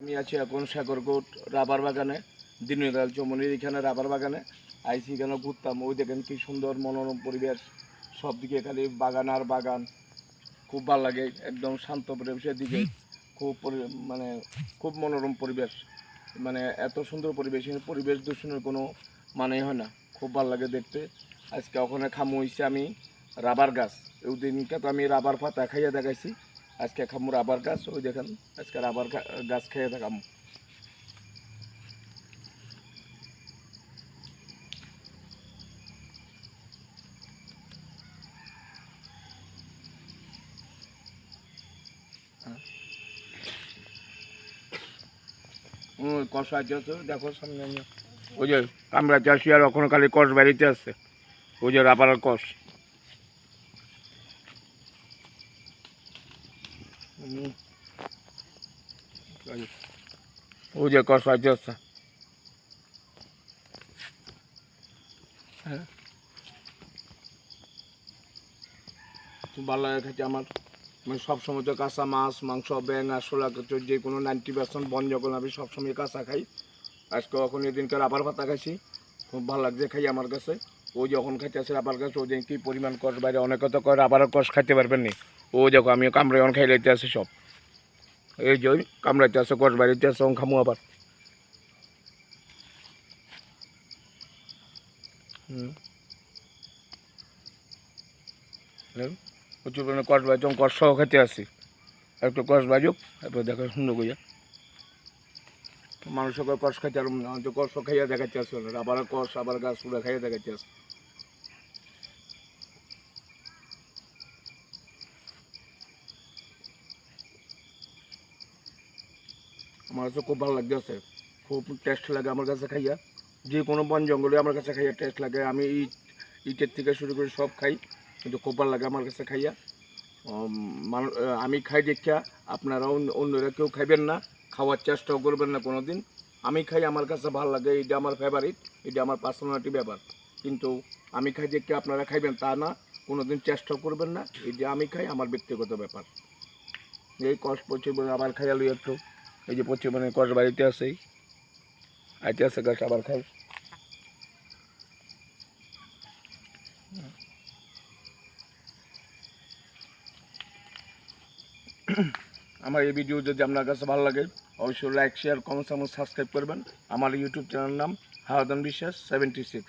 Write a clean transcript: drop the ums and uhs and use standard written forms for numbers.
আমি আছি এখন শেখরকোট রাবার বাগানে, দিনদয়াল চৌমনির এখানে রাবার বাগানে আইসি। এখানে ঘুরতাম, ওই দেখেন কি সুন্দর মনোরম পরিবেশ, সব দিকে খালি বাগান আর বাগান। খুব ভালো লাগে, একদম শান্ত পরিবেশের দিকে, খুব মানে খুব মনোরম পরিবেশ, মানে এত সুন্দর পরিবেশ, পরিবেশ দূষণের কোনো মানেই হয় না। খুব ভালো লাগে দেখতে। আজকে ওখানে খামু হয়েছে আমি রাবার গাছ। ওই দিনকে তো আমি রাবার পাতা খাইয়ে দেখাইছি, আজকে খামু রাবার গাছ। ওই দেখেন আজকে রাবার গাছ খেয়ে দেখামু। কষ আছে দেখো সামনে, ওই যে কামড়া চাষি আর ওখানে খালি কষ বাড়িতে আছে, ওই যে রাবারের কষ। ওই যে কষ আছে আছে। হ্যাঁ, খুব ভালো লাগে খেতে আমার। মানে সবসময় তো কাঁচা মাছ মাংস ব্যাং আর শোলা যে কোনো 90% বন যখন আমি সবসময় কাঁচা খাই। আজকে এখন এদিনকে রাবার পাতা খাইছি, খুব ভালো লাগছে খাই আমার কাছে। ওই যখন খাইতে আসে রাবার গাছ, ওই দিন কী পরিমাণ কষ বাইরে, অনেকে তো কয় রাবারের কষ খাইতে পারবেন নি। ও দেখো আমিও কামড়ে অন খাই লাইতে আসি সব, এই যে ওই কামড়াইতে আসে কষ বাড়িতে আসে অন খামু আবার। প্রচুর পরিমাণে কষ বাড়ি, যখন কষ সহ খেতে আসি, একটু কষ বাজুক তারপর দেখা সুন্দর কইয়া মানুষের কষ খাইতে আর কষ খাইয়া দেখাচ্ছে আসে না, রাবারের কষ আবার গাছ উড়ে খাইয়া দেখাচ্ছে আসে। আমার কাছে খুব ভালো লাগতেছে, খুব টেস্ট লাগে আমার কাছে খাইয়া। যে কোনো বন জঙ্গলে আমার কাছে খাইয়া টেস্ট লাগে। আমি ইটের থেকে শুরু করে সব খাই, কিন্তু খুব ভালো লাগে আমার কাছে খাইয়া। আমি খাই দেখা আপনারা অন্যরা কেউ খাইবেন না, খাওয়ার চেষ্টাও করবেন না কোনো দিন। আমি খাই, আমার কাছে ভালো লাগে, এটা আমার ফেভারিট, এটা আমার পার্সোনালিটি ব্যাপার। কিন্তু আমি খাই দেখে আপনারা খাইবেন তা না, কোনো দিন চেষ্টাও করবেন না। এটা আমি খাই, আমার ব্যক্তিগত ব্যাপার। এই কষ পচে আবার খাইয়া লই একটু, এই যে পচে মানে কষ বাড়িতে আসেই আইতে আছে গাছ আবার খাই। আমার এই ভিডিও যদি আপনার কাছে ভালো লাগে, অবশ্যই লাইক শেয়ার কমেন্ট সাবস্ক্রাইব করবেন। আমার ইউটিউব চ্যানেল নাম হারাধন বিশ্বাস 76।